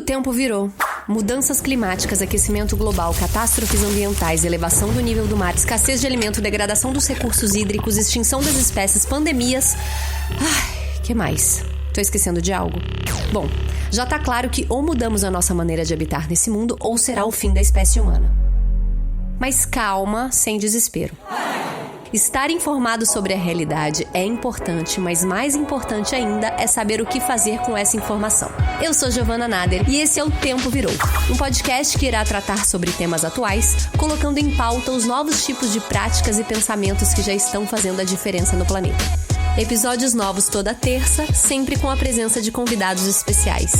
tempo virou. Mudanças climáticas, aquecimento global, catástrofes ambientais, elevação do nível do mar, escassez de alimento, degradação dos recursos hídricos, extinção das espécies, pandemias... que mais? Tô esquecendo de algo? Bom, já tá claro que ou mudamos a nossa maneira de habitar nesse mundo ou será o fim da espécie humana. Mas calma, sem desespero. Estar informado sobre a realidade é importante, mas mais importante ainda é saber o que fazer com essa informação. Eu sou Giovana Nader e esse é o Tempo Virou, um podcast que irá tratar sobre temas atuais, colocando em pauta os novos tipos de práticas e pensamentos que já estão fazendo a diferença no planeta. Episódios novos toda terça, sempre com a presença de convidados especiais.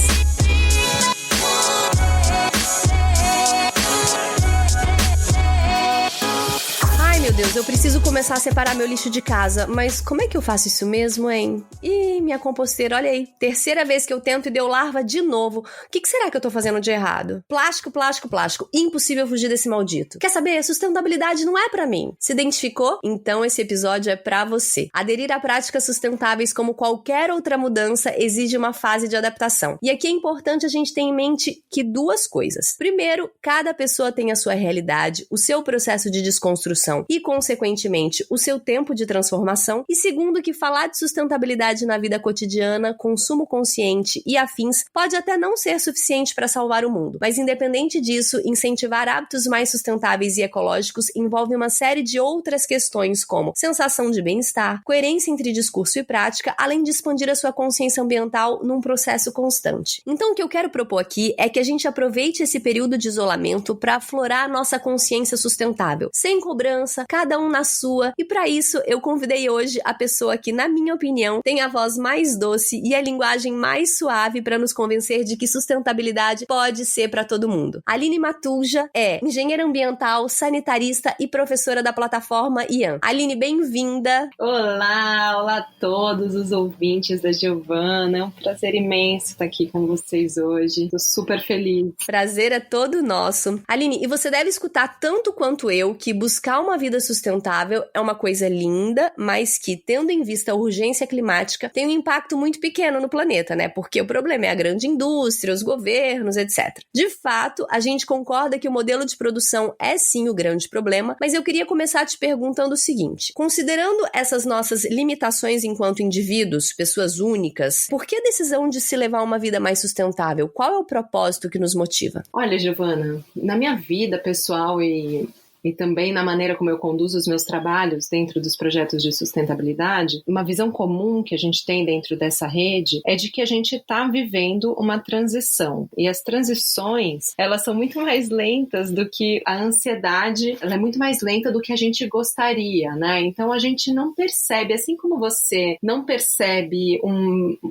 Meu Deus, eu preciso começar a separar meu lixo de casa, mas como é que eu faço isso mesmo, hein? Ih, minha composteira, olha aí, terceira vez que eu tento e deu larva de novo. O que será que eu tô fazendo de errado? Plástico, plástico, plástico. Impossível fugir desse maldito. Quer saber? Sustentabilidade não é pra mim. Se identificou? Então esse episódio é pra você. Aderir a práticas sustentáveis como qualquer outra mudança exige uma fase de adaptação. E aqui é importante a gente ter em mente que duas coisas. Primeiro, cada pessoa tem a sua realidade, o seu processo de desconstrução e, consequentemente, o seu tempo de transformação. E segundo, que falar de sustentabilidade na vida cotidiana, consumo consciente e afins pode até não ser suficiente para salvar o mundo. Mas, independente disso, incentivar hábitos mais sustentáveis e ecológicos envolve uma série de outras questões como sensação de bem-estar, coerência entre discurso e prática, além de expandir a sua consciência ambiental num processo constante. Então, o que eu quero propor aqui é que a gente aproveite esse período de isolamento para aflorar a nossa consciência sustentável, sem cobrança, cada um na sua, e para isso eu convidei hoje a pessoa que, na minha opinião, tem a voz mais doce e a linguagem mais suave para nos convencer de que sustentabilidade pode ser para todo mundo. Aline Matulja é engenheira ambiental, sanitarista e professora da plataforma IAM. Aline, bem-vinda! Olá a todos os ouvintes da Giovana, é um prazer imenso estar aqui com vocês hoje, tô super feliz. Prazer é todo nosso. Aline, e você deve escutar tanto quanto eu que buscar uma vida sustentável é uma coisa linda, mas que, tendo em vista a urgência climática, tem um impacto muito pequeno no planeta, né? Porque o problema é a grande indústria, os governos, etc. De fato, a gente concorda que o modelo de produção é sim o grande problema, mas eu queria começar te perguntando o seguinte: considerando essas nossas limitações enquanto indivíduos, pessoas únicas, por que a decisão de se levar uma vida mais sustentável? Qual é o propósito que nos motiva? Olha, Giovana, na minha vida pessoal e também na maneira como eu conduzo os meus trabalhos dentro dos projetos de sustentabilidade, uma visão comum que a gente tem dentro dessa rede é de que a gente está vivendo uma transição. E as transições, elas são muito mais lentas do que a ansiedade, ela é muito mais lenta do que a gente gostaria, né? Então a gente não percebe, assim como você não percebe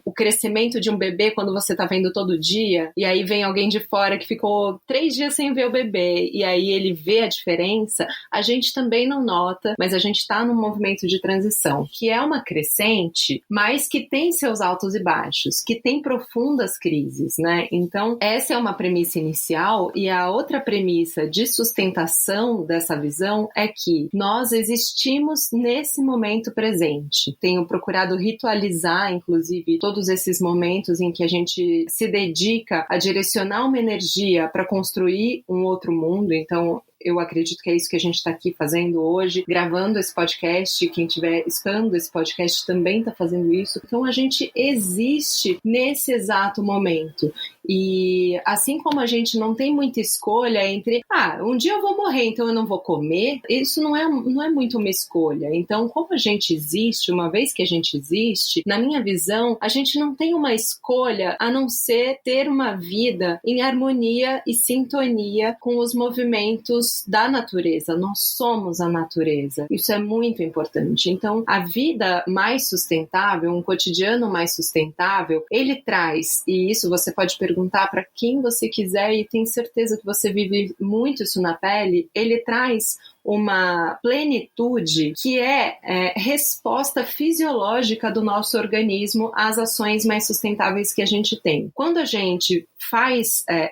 o crescimento de um bebê quando você está vendo todo dia, e aí vem alguém de fora que ficou 3 dias sem ver o bebê, e aí ele vê a diferença, a gente também não nota, mas a gente está num movimento de transição, que é uma crescente, mas que tem seus altos e baixos, que tem profundas crises, né? Então, essa é uma premissa inicial, e a outra premissa de sustentação dessa visão é que nós existimos nesse momento presente. Tenho procurado ritualizar, inclusive, todos esses momentos em que a gente se dedica a direcionar uma energia para construir um outro mundo. Então, eu acredito que é isso que a gente está aqui fazendo hoje, gravando esse podcast. Quem estiver escutando esse podcast também está fazendo isso. Então a gente existe nesse exato momento. E assim como a gente não tem muita escolha entre um dia eu vou morrer, então eu não vou comer, isso não é muito uma escolha. Então, como a gente existe, uma vez que a gente existe, na minha visão, a gente não tem uma escolha a não ser ter uma vida em harmonia e sintonia com os movimentos da natureza. Nós somos a natureza. Isso é muito importante. Então, a vida mais sustentável, um cotidiano mais sustentável, ele traz, e isso você pode perguntar para quem você quiser, e tenho certeza que você vive muito isso na pele, ele traz uma plenitude que é resposta fisiológica do nosso organismo às ações mais sustentáveis que a gente tem. Quando a gente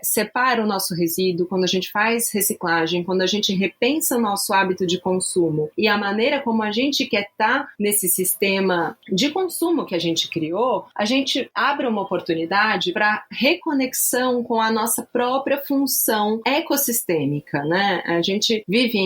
separa o nosso resíduo, quando a gente faz reciclagem, quando a gente repensa o nosso hábito de consumo e a maneira como a gente quer estar nesse sistema de consumo que a gente criou, a gente abre uma oportunidade para reconexão com a nossa própria função ecossistêmica, né? A gente vive,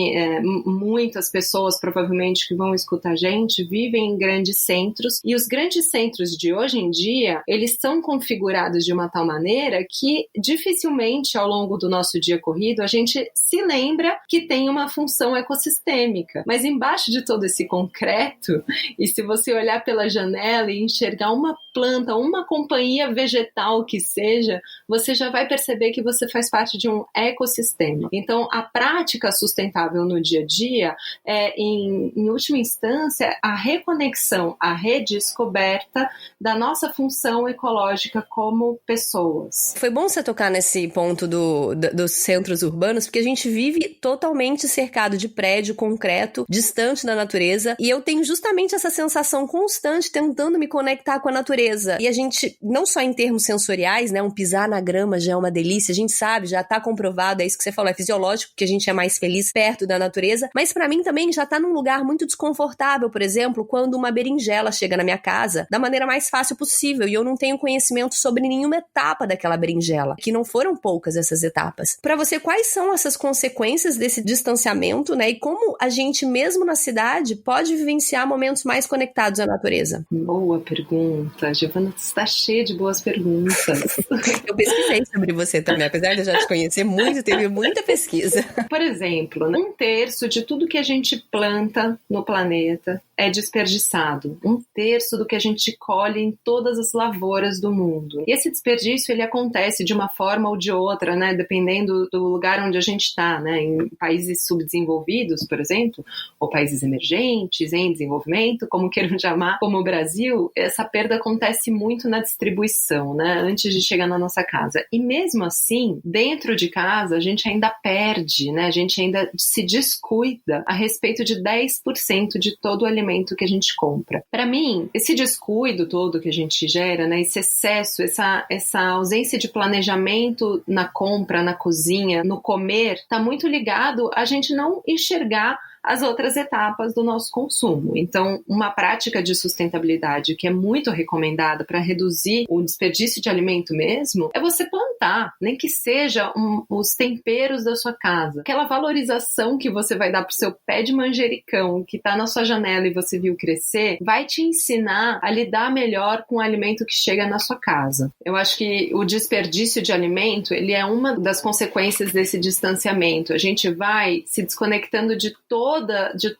muitas pessoas provavelmente que vão escutar a gente, vivem em grandes centros, e os grandes centros de hoje em dia, eles são configurados de uma tal maneira que dificilmente ao longo do nosso dia corrido a gente se lembra que tem uma função ecossistêmica. Mas embaixo de todo esse concreto, e se você olhar pela janela e enxergar uma planta, uma companhia vegetal que seja, você já vai perceber que você faz parte de um ecossistema. Então, a prática sustentável no dia a dia é, em última instância, a reconexão, a redescoberta da nossa função ecológica como pessoas. Foi bom você tocar nesse ponto dos centros urbanos, porque a gente vive totalmente cercado de prédio, concreto, distante da natureza, e eu tenho justamente essa sensação constante tentando me conectar com a natureza. E a gente, não só em termos sensoriais, né, um pisar na grama já é uma delícia, a gente sabe, já tá comprovado, é isso que você falou, é fisiológico, que a gente é mais feliz perto da natureza, mas pra mim também já tá num lugar muito desconfortável, por exemplo, quando uma berinjela chega na minha casa da maneira mais fácil possível, e eu não tenho conhecimento sobre nenhuma etapa daquela berinjela, que não foram poucas essas etapas. Pra você, quais são essas consequências desse distanciamento, né, e como a gente, mesmo na cidade, pode vivenciar momentos mais conectados à natureza? Boa pergunta, Giovana, você está cheia de boas perguntas. Eu pesquisei sobre você também, apesar de eu já te conhecer muito, teve muita pesquisa. Por exemplo, 1/3 de tudo que a gente planta no planeta é desperdiçado. 1/3 do que a gente colhe em todas as lavouras do mundo. E esse desperdício, ele acontece de uma forma ou de outra, né? Dependendo do lugar onde a gente está, né? Em países subdesenvolvidos, por exemplo, ou países emergentes, em desenvolvimento, como queiram chamar, como o Brasil, essa perda acontece muito na distribuição, né? Antes de chegar na nossa casa. E mesmo assim, dentro de casa, a gente ainda perde, né? A gente ainda se descuida a respeito de 10% de todo o alimento que a gente compra. Para mim, esse descuido todo que a gente gera, né, esse excesso, essa ausência de planejamento na compra, na cozinha, no comer, está muito ligado a gente não enxergar as outras etapas do nosso consumo. Então, uma prática de sustentabilidade que é muito recomendada para reduzir o desperdício de alimento mesmo, é você plantar, nem que seja os temperos da sua casa. Aquela valorização que você vai dar pro seu pé de manjericão que está na sua janela e você viu crescer, vai te ensinar a lidar melhor com o alimento que chega na sua casa. Eu acho que o desperdício de alimento, ele é uma das consequências desse distanciamento. A gente vai se desconectando de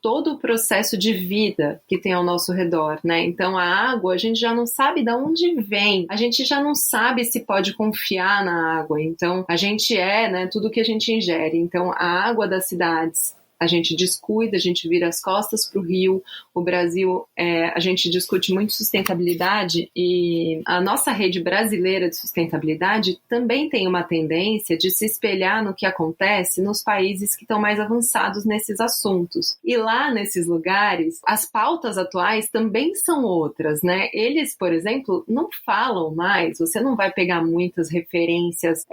todo o processo de vida que tem ao nosso redor, né? Então a água, a gente já não sabe de onde vem, a gente já não sabe se pode confiar na água, então a gente né, tudo que a gente ingere. Então a água das cidades, a gente descuida, a gente vira as costas para o rio. O Brasil, a gente discute muito sustentabilidade, e a nossa rede brasileira de sustentabilidade também tem uma tendência de se espelhar no que acontece nos países que estão mais avançados nesses assuntos. E lá nesses lugares, as pautas atuais também são outras, né? Eles, por exemplo, não falam mais, você não vai pegar muitas referências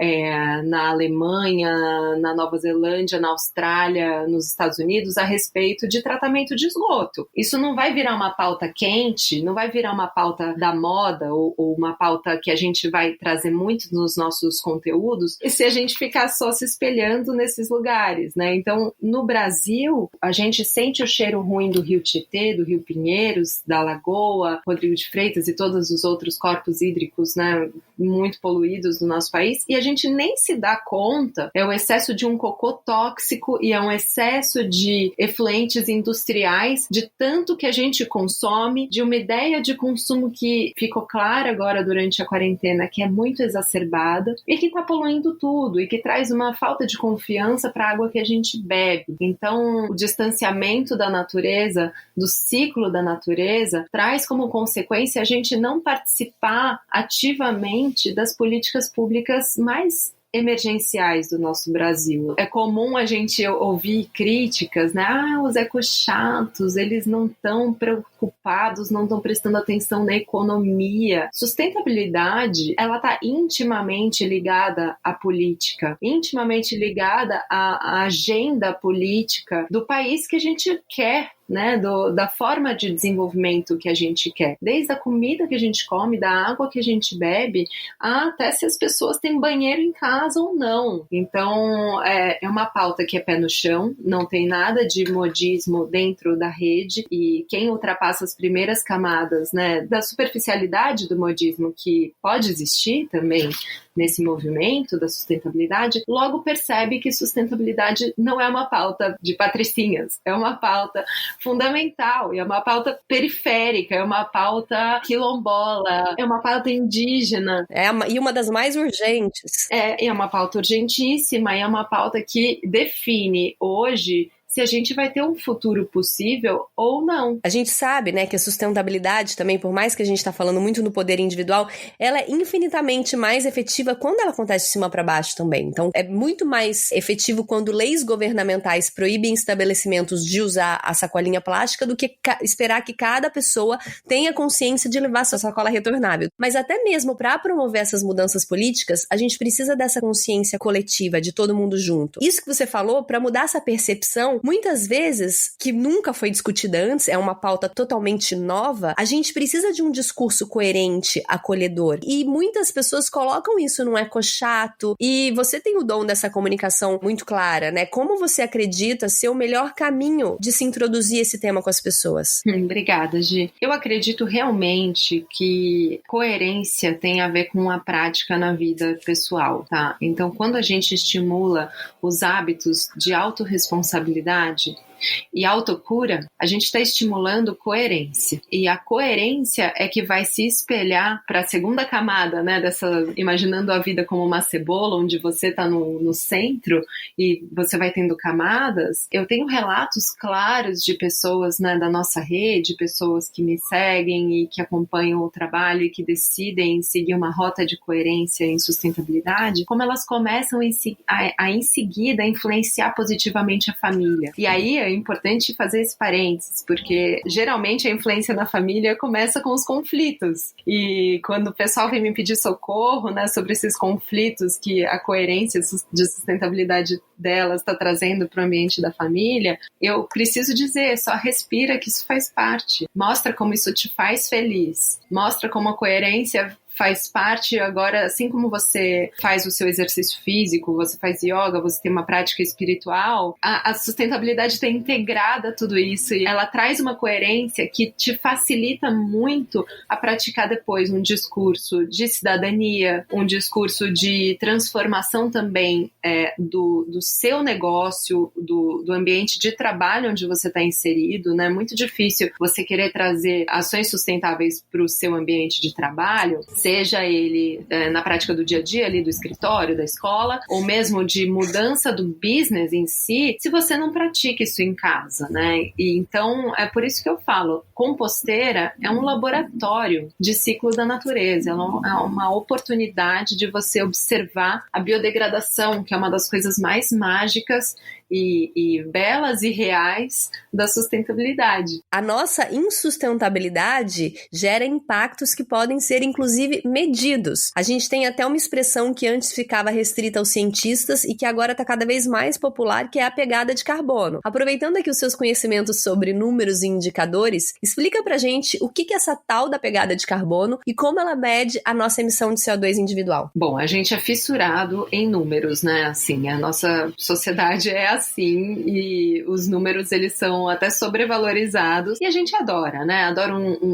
na Alemanha, na Nova Zelândia, na Austrália, nos Estados Unidos, a respeito de tratamento de esgoto. Isso não vai virar uma pauta quente, não vai virar uma pauta da moda ou uma pauta que a gente vai trazer muito nos nossos conteúdos, e se a gente ficar só se espelhando nesses lugares, né? Então, no Brasil, a gente sente o cheiro ruim do Rio Tietê, do Rio Pinheiros, da Lagoa, Rodrigo de Freitas e todos os outros corpos hídricos, né, muito poluídos do nosso país, e a gente nem se dá conta, é o excesso de um cocô tóxico e é um excesso de efluentes industriais, de tanto que a gente consome, de uma ideia de consumo que ficou clara agora durante a quarentena, que é muito exacerbada e que está poluindo tudo e que traz uma falta de confiança para a água que a gente bebe. Então, o distanciamento da natureza, do ciclo da natureza, traz como consequência a gente não participar ativamente das políticas públicas mais emergenciais do nosso Brasil. É comum a gente ouvir críticas, né? Os ecochatos, eles não estão preocupados, não estão prestando atenção na economia. Sustentabilidade, ela está intimamente ligada à política, intimamente ligada à agenda política do país que a gente quer, né, da forma de desenvolvimento que a gente quer, desde a comida que a gente come, da água que a gente bebe, até se as pessoas têm banheiro em casa ou não. Então é uma pauta que é pé no chão, não tem nada de modismo dentro da rede, e quem ultrapassa as primeiras camadas, né, da superficialidade do modismo, que pode existir também nesse movimento da sustentabilidade, logo percebe que sustentabilidade não é uma pauta de patricinhas, é uma pauta fundamental, é uma pauta periférica, é uma pauta quilombola, é uma pauta indígena. E uma das mais urgentes. É uma pauta urgentíssima, é uma pauta que define hoje se a gente vai ter um futuro possível ou não. A gente sabe, né, que a sustentabilidade também, por mais que a gente está falando muito no poder individual, ela é infinitamente mais efetiva quando ela acontece de cima para baixo também. Então, é muito mais efetivo quando leis governamentais proíbem estabelecimentos de usar a sacolinha plástica do que esperar que cada pessoa tenha consciência de levar sua sacola retornável. Mas até mesmo para promover essas mudanças políticas, a gente precisa dessa consciência coletiva, de todo mundo junto. Isso que você falou, para mudar essa percepção, muitas vezes, que nunca foi discutida antes, é uma pauta totalmente nova, a gente precisa de um discurso coerente, acolhedor. E muitas pessoas colocam isso num ecochato, e você tem o dom dessa comunicação muito clara, né? Como você acredita ser o melhor caminho de se introduzir esse tema com as pessoas? Obrigada, Gi. Eu acredito realmente que coerência tem a ver com a prática na vida pessoal, tá? Então, quando a gente estimula os hábitos de autorresponsabilidade e autocura, a gente está estimulando coerência. E a coerência é que vai se espelhar para a segunda camada, né, imaginando a vida como uma cebola, onde você está no centro e você vai tendo camadas. Eu tenho relatos claros de pessoas, né, da nossa rede, pessoas que me seguem e que acompanham o trabalho e que decidem seguir uma rota de coerência em sustentabilidade, como elas começam a em seguida influenciar positivamente a família. E aí é importante fazer esse parênteses, porque geralmente a influência na família começa com os conflitos. E quando o pessoal vem me pedir socorro, né, sobre esses conflitos que a coerência de sustentabilidade delas está trazendo para o ambiente da família, eu preciso dizer, só respira que isso faz parte. Mostra como isso te faz feliz. Mostra como a coerência faz parte agora, assim como você faz o seu exercício físico, você faz yoga, você tem uma prática espiritual, a sustentabilidade está integrada a tudo isso e ela traz uma coerência que te facilita muito a praticar depois um discurso de cidadania, um discurso de transformação também do seu negócio, do ambiente de trabalho onde você está inserido, né? É muito difícil você querer trazer ações sustentáveis para o seu ambiente de trabalho, seja ele na prática do dia a dia, ali do escritório, da escola, ou mesmo de mudança do business em si, se você não pratica isso em casa, né? E então, é por isso que eu falo, composteira é um laboratório de ciclo da natureza, é uma oportunidade de você observar a biodegradação, que é uma das coisas mais mágicas e belas e reais da sustentabilidade. A nossa insustentabilidade gera impactos que podem ser, inclusive, medidos. A gente tem até uma expressão que antes ficava restrita aos cientistas e que agora está cada vez mais popular, que é a pegada de carbono. Aproveitando aqui os seus conhecimentos sobre números e indicadores, explica pra gente o que é essa tal da pegada de carbono e como ela mede a nossa emissão de CO2 individual. Bom, a gente é fissurado em números, né? Assim, a nossa sociedade é assim e os números, eles são até sobrevalorizados e a gente adora, né?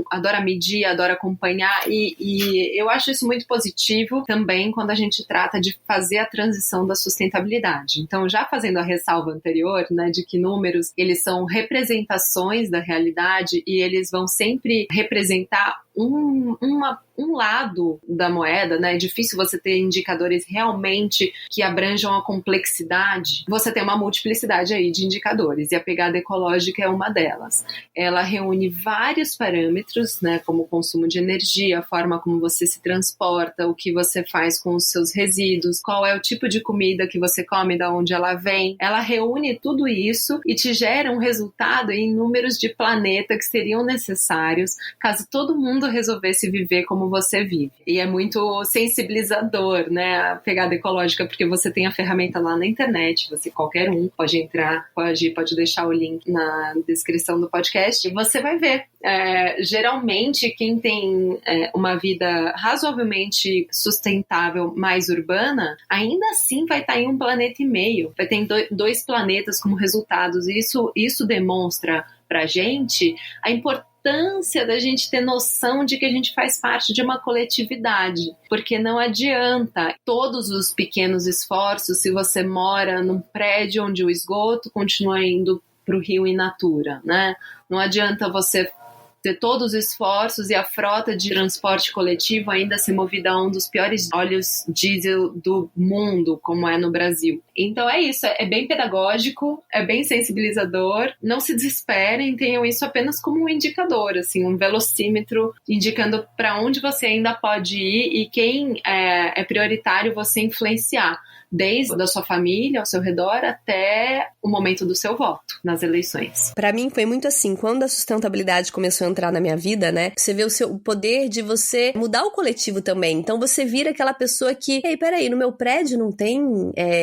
Adora medir, adora acompanhar e eu acho isso muito positivo também quando a gente trata de fazer a transição da sustentabilidade. Então, já fazendo a ressalva anterior, né, de que números, eles são representações da realidade e eles vão sempre representar um lado da moeda, né? É difícil você ter indicadores realmente que abranjam a complexidade. Você tem uma multiplicidade aí de indicadores, e a pegada ecológica é uma delas. Ela reúne vários parâmetros, né? Como o consumo de energia, a forma como você se transporta, o que você faz com os seus resíduos, qual é o tipo de comida que você come, de onde ela vem. Ela reúne tudo isso e te gera um resultado em números de planeta que seriam necessários caso todo mundo resolvesse viver como você vive. E é muito sensibilizador, né, a pegada ecológica, porque você tem a ferramenta lá na internet, qualquer um pode entrar, pode deixar o link na descrição do podcast, e você vai ver. Geralmente, quem tem uma vida razoavelmente sustentável, mais urbana, ainda assim vai estar em 1,5 planeta, vai ter 2 planetas como resultados. Isso demonstra pra gente a importância da gente ter noção de que a gente faz parte de uma coletividade, porque não adianta todos os pequenos esforços se você mora num prédio onde o esgoto continua indo para o rio in natura, né? Não adianta você ter todos os esforços e a frota de transporte coletivo ainda ser movida a um dos piores óleos diesel do mundo, como é no Brasil. Então é isso, é bem pedagógico, é bem sensibilizador. Não se desesperem, tenham isso apenas como um indicador, assim, um velocímetro indicando para onde você ainda pode ir e quem é prioritário você influenciar, desde a sua família ao seu redor até o momento do seu voto nas eleições. Pra mim foi muito assim, quando a sustentabilidade começou a entrar na minha vida, né, você vê o poder de você mudar o coletivo também. Então você vira aquela pessoa que, ei, peraí, no meu prédio não tem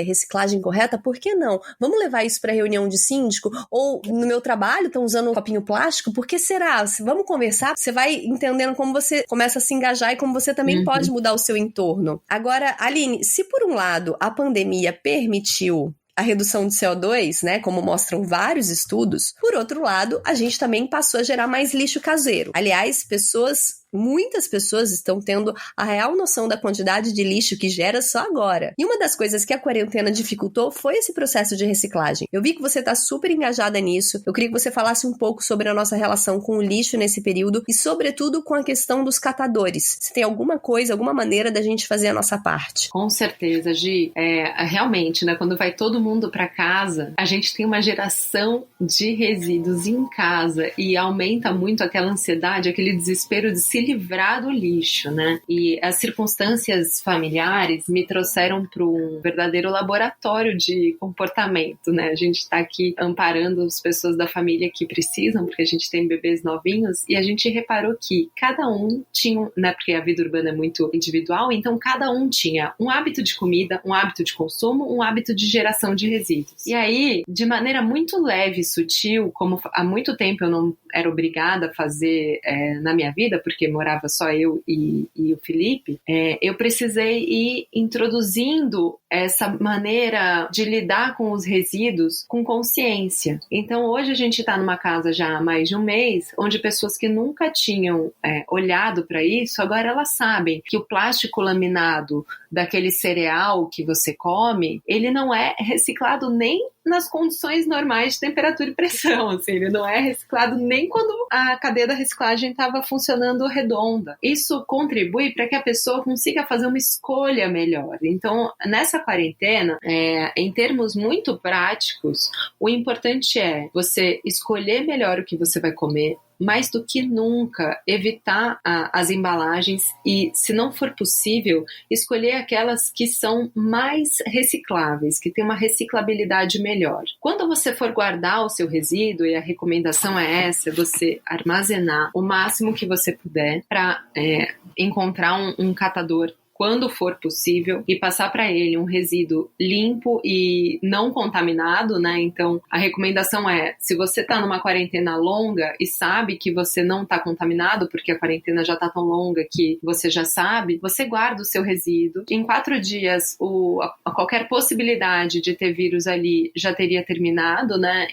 reciclagem correta, por que não? Vamos levar isso pra reunião de síndico? Ou no meu trabalho estão usando um copinho plástico, por que será? Vamos conversar? Você vai entendendo como você começa a se engajar e como você também pode mudar o seu entorno. Agora, Aline, se por um lado a pandemia permitiu a redução de CO2, né, como mostram vários estudos, por outro lado, a gente também passou a gerar mais lixo caseiro. Aliás, muitas pessoas estão tendo a real noção da quantidade de lixo que gera só agora. E uma das coisas que a quarentena dificultou foi esse processo de reciclagem. Eu vi que você está super engajada nisso. Eu queria que você falasse um pouco sobre a nossa relação com o lixo nesse período e, sobretudo, com a questão dos catadores. Se tem alguma maneira da gente fazer a nossa parte. Com certeza, Gi. Realmente, né, quando vai todo mundo para casa, a gente tem uma geração de resíduos em casa e aumenta muito aquela ansiedade, aquele desespero de se livrar do lixo, né? E as circunstâncias familiares me trouxeram para um verdadeiro laboratório de comportamento, né? A gente está aqui amparando as pessoas da família que precisam, porque a gente tem bebês novinhos, e a gente reparou que cada um tinha, né? Porque a vida urbana é muito individual, então cada um tinha um hábito de comida, um hábito de consumo, um hábito de geração de resíduos. E aí, de maneira muito leve e sutil, como há muito tempo eu não era obrigada a fazer na minha vida, porque morava só eu e o Felipe, eu precisei ir introduzindo essa maneira de lidar com os resíduos com consciência. Então hoje a gente está numa casa já há mais de um mês, onde pessoas que nunca tinham olhado para isso, agora elas sabem que o plástico laminado daquele cereal que você come, ele não é reciclado nem nas condições normais de temperatura e pressão, assim, ele não é reciclado nem quando a cadeia da reciclagem estava funcionando redonda. Isso contribui para que a pessoa consiga fazer uma escolha melhor. Então, nessa quarentena, em termos muito práticos, o importante é você escolher melhor o que você vai comer, mais do que nunca, evitar as embalagens e, se não for possível, escolher aquelas que são mais recicláveis, que têm uma reciclabilidade melhor. Quando você for guardar o seu resíduo, e a recomendação é essa, você armazenar o máximo que você puder para encontrar um catador quando for possível, e passar para ele um resíduo limpo e não contaminado, né? Então, a recomendação é, se você está numa quarentena longa e sabe que você não está contaminado, porque a quarentena já está tão longa que você já sabe, você guarda o seu resíduo. Em 4 dias, qualquer possibilidade de ter vírus ali já teria terminado, né?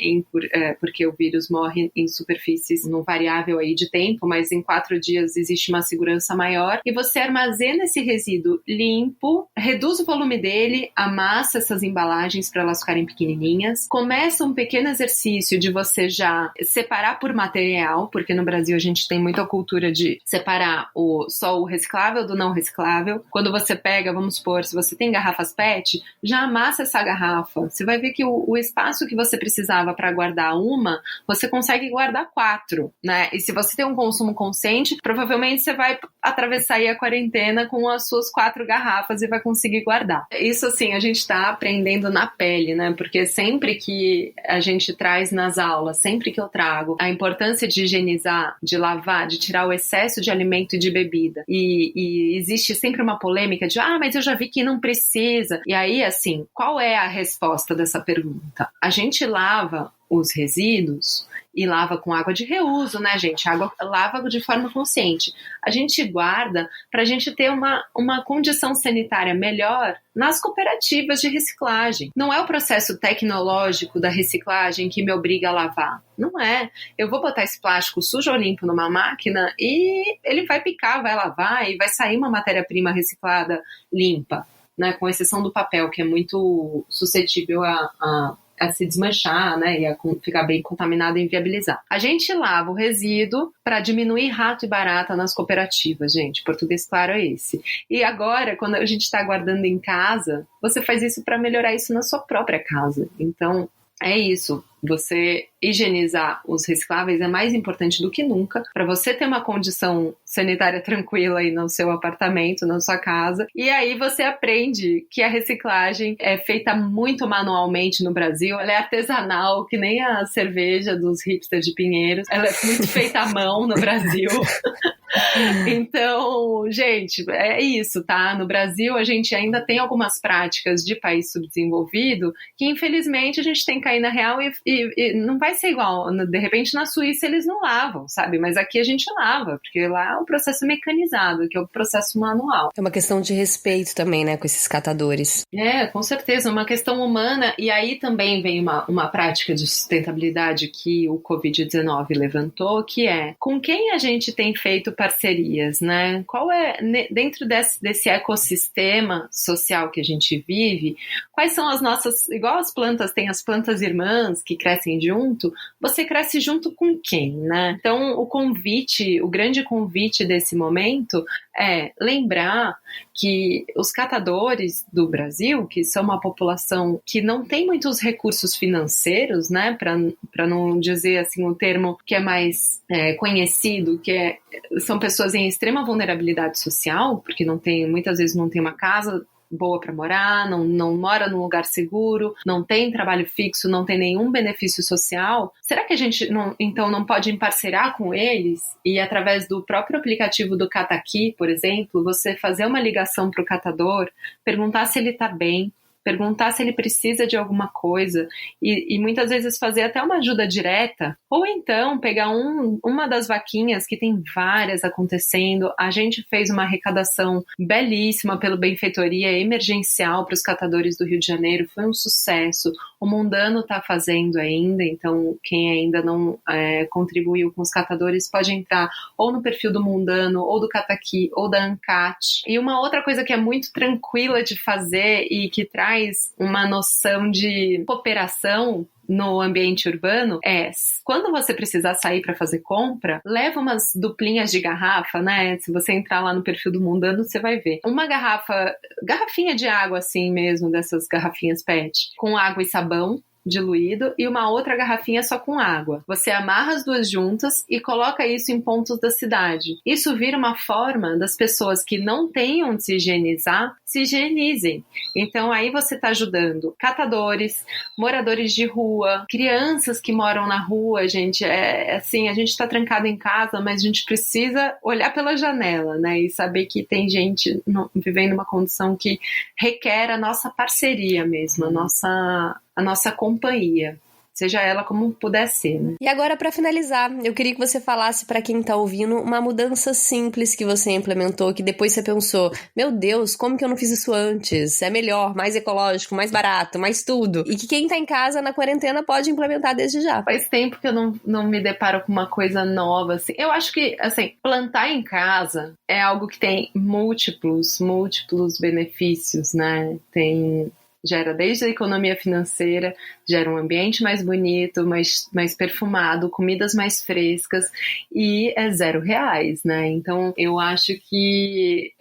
Porque o vírus morre em superfícies num variável aí de tempo, mas em 4 dias existe uma segurança maior, e você armazena esse resíduo resíduo limpo, reduz o volume dele, amassa essas embalagens para elas ficarem pequenininhas, começa um pequeno exercício de você já separar por material, porque no Brasil a gente tem muita cultura de separar só o reciclável do não reciclável. Quando você pega, vamos supor, se você tem garrafas PET, já amassa essa garrafa. Você vai ver que o espaço que você precisava para guardar uma, você consegue guardar 4, né? E se você tem um consumo consciente, provavelmente você vai atravessar aí a quarentena com as suas 4 garrafas e vai conseguir guardar. Isso, assim, a gente tá aprendendo na pele, né? Porque sempre que a gente traz nas aulas, sempre que eu trago a importância de higienizar, de lavar, de tirar o excesso de alimento e de bebida, e existe sempre uma polêmica de, mas eu já vi que não precisa. E aí, assim, qual é a resposta dessa pergunta? A gente lava os resíduos e lava com água de reuso, né, gente? Lava de forma consciente. A gente guarda para a gente ter uma condição sanitária melhor nas cooperativas de reciclagem. Não é o processo tecnológico da reciclagem que me obriga a lavar. Não é. Eu vou botar esse plástico sujo ou limpo numa máquina e ele vai picar, vai lavar e vai sair uma matéria-prima reciclada limpa, né? Com exceção do papel, que é muito suscetível a se desmanchar, né, e a ficar bem contaminado e inviabilizar. A gente lava o resíduo para diminuir rato e barata nas cooperativas, gente. Português claro é esse. E agora, quando a gente está guardando em casa, você faz isso para melhorar isso na sua própria casa. Então, é isso. Você higienizar os recicláveis é mais importante do que nunca para você ter uma condição sanitária tranquila aí no seu apartamento, na sua casa. E aí você aprende que a reciclagem é feita muito manualmente no Brasil. Ela é artesanal, que nem a cerveja dos hipsters de Pinheiros. Ela é muito feita à mão no Brasil. Então, gente, é isso, tá? No Brasil, a gente ainda tem algumas práticas de país subdesenvolvido que, infelizmente, a gente tem que cair na real e não vai ser igual. De repente, na Suíça, eles não lavam, sabe? Mas aqui a gente lava, porque lá é um processo mecanizado, que é o processo manual. É uma questão de respeito também, né, com esses catadores. É, com certeza, uma questão humana. E aí também vem uma prática de sustentabilidade que o Covid-19 levantou, que é com quem a gente tem feito parcerias, né? Qual é, dentro desse ecossistema social que a gente vive, quais são as nossas, igual as plantas, tem as plantas irmãs que crescem junto, você cresce junto com quem, né? Então, o grande convite desse momento é lembrar que os catadores do Brasil, que são uma população que não tem muitos recursos financeiros, né, para não dizer assim o termo que é mais conhecido, são pessoas em extrema vulnerabilidade social, porque muitas vezes não tem uma casa boa para morar, não mora num lugar seguro, não tem trabalho fixo, não tem nenhum benefício social. Será que a gente não pode emparcerar com eles e, através do próprio aplicativo do Cataqui, por exemplo, você fazer uma ligação para o catador, perguntar se ele está bem, perguntar se ele precisa de alguma coisa e muitas vezes fazer até uma ajuda direta, ou então pegar uma das vaquinhas, que tem várias acontecendo. A gente fez uma arrecadação belíssima pelo Benfeitoria emergencial para os catadores do Rio de Janeiro, foi um sucesso. O Mundano está fazendo ainda, então quem ainda não contribuiu com os catadores pode entrar ou no perfil do Mundano, ou do Cataqui, ou da ANCAT. E uma outra coisa que é muito tranquila de fazer e que traz uma noção de cooperação no ambiente urbano quando você precisar sair para fazer compra, leva umas duplinhas de garrafa, né? Se você entrar lá no perfil do Mundano, você vai ver. Uma garrafinha de água assim mesmo, dessas garrafinhas PET, com água e sabão diluído, e uma outra garrafinha só com água. Você amarra as duas juntas e coloca isso em pontos da cidade. Isso vira uma forma das pessoas que não tenham de se higienizar, se higienizem. Então aí você está ajudando catadores, moradores de rua, crianças que moram na rua, gente. Assim, a gente está trancado em casa, mas a gente precisa olhar pela janela, né? E saber que tem gente vivendo uma condição que requer a nossa parceria mesmo, a nossa companhia. seja ela como puder ser, né? E agora, para finalizar, eu queria que você falasse para quem tá ouvindo uma mudança simples que você implementou, que depois você pensou, meu Deus, como que eu não fiz isso antes? É melhor, mais ecológico, mais barato, mais tudo. E que quem tá em casa na quarentena pode implementar desde já. Faz tempo que eu não me deparo com uma coisa nova, assim. Eu acho que, assim, plantar em casa é algo que tem múltiplos benefícios, né? Gera desde a economia financeira, gera um ambiente mais bonito, mais perfumado, comidas mais frescas e é R$0, né? Então, eu acho que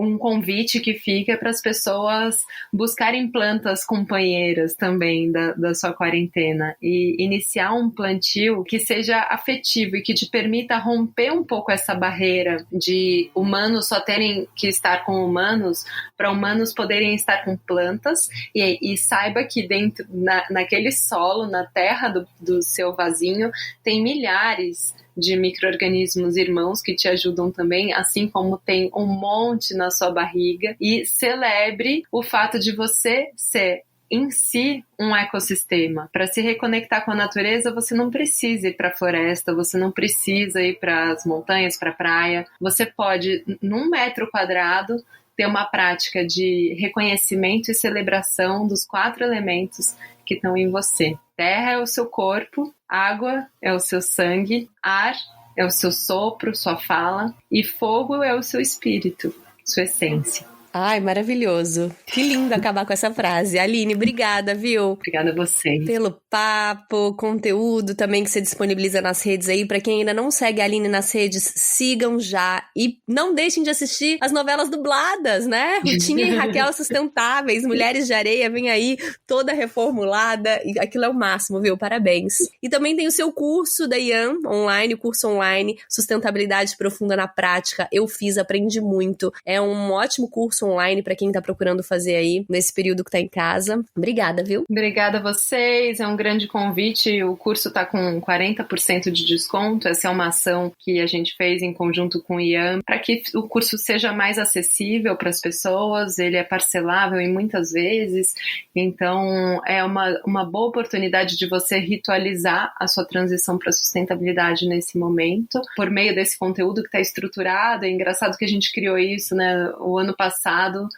um convite que fica para as pessoas buscarem plantas companheiras também da sua quarentena e iniciar um plantio que seja afetivo e que te permita romper um pouco essa barreira de humanos só terem que estar com humanos para humanos poderem estar com plantas e saiba que dentro, naquele solo, na terra do seu vasinho, tem milhares de micro-organismos irmãos que te ajudam também, assim como tem um monte na sua barriga, e celebre o fato de você ser em si um ecossistema. Para se reconectar com a natureza, você não precisa ir para a floresta, você não precisa ir para as montanhas, para a praia. Você pode, num metro quadrado, ter uma prática de reconhecimento e celebração dos 4 elementos que estão em você. Terra é o seu corpo, água é o seu sangue, ar é o seu sopro, sua fala, e fogo é o seu espírito, sua essência. Ai, maravilhoso. Que lindo acabar com essa frase. Aline, obrigada, viu? Obrigada a vocês. Pelo papo, conteúdo também que você disponibiliza nas redes aí. Pra quem ainda não segue a Aline nas redes, sigam já. E não deixem de assistir as novelas dubladas, né? Rutinha e Raquel Sustentáveis, Mulheres de Areia, vem aí toda reformulada. E aquilo é o máximo, viu? Parabéns. E também tem o seu curso da Ian online, o curso online Sustentabilidade Profunda na Prática. Eu fiz, aprendi muito. É um ótimo curso online para quem tá procurando fazer aí nesse período que tá em casa. Obrigada, viu? Obrigada a vocês, é um grande convite. O curso tá com 40% de desconto. Essa é uma ação que a gente fez em conjunto com o Ian para que o curso seja mais acessível para as pessoas. Ele é parcelável em muitas vezes, então é uma boa oportunidade de você ritualizar a sua transição para a sustentabilidade nesse momento, por meio desse conteúdo que está estruturado. É engraçado que a gente criou isso, né, o ano passado,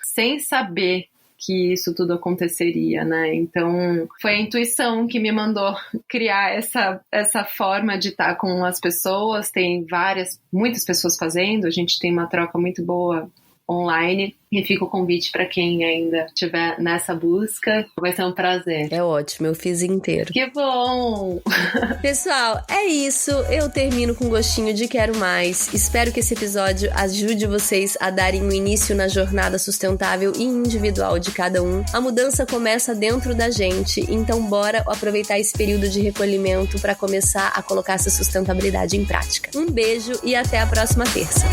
sem saber que isso tudo aconteceria, né? Então, foi a intuição que me mandou criar essa forma de estar com as pessoas. Tem muitas pessoas fazendo, a gente tem uma troca muito boa online. E fica o convite para quem ainda estiver nessa busca. Vai ser um prazer. É ótimo, eu fiz inteiro. Que bom! Pessoal, é isso. Eu termino com gostinho de quero mais. Espero que esse episódio ajude vocês a darem um início na jornada sustentável e individual de cada um. A mudança começa dentro da gente, então bora aproveitar esse período de recolhimento para começar a colocar essa sustentabilidade em prática. Um beijo e até a próxima terça.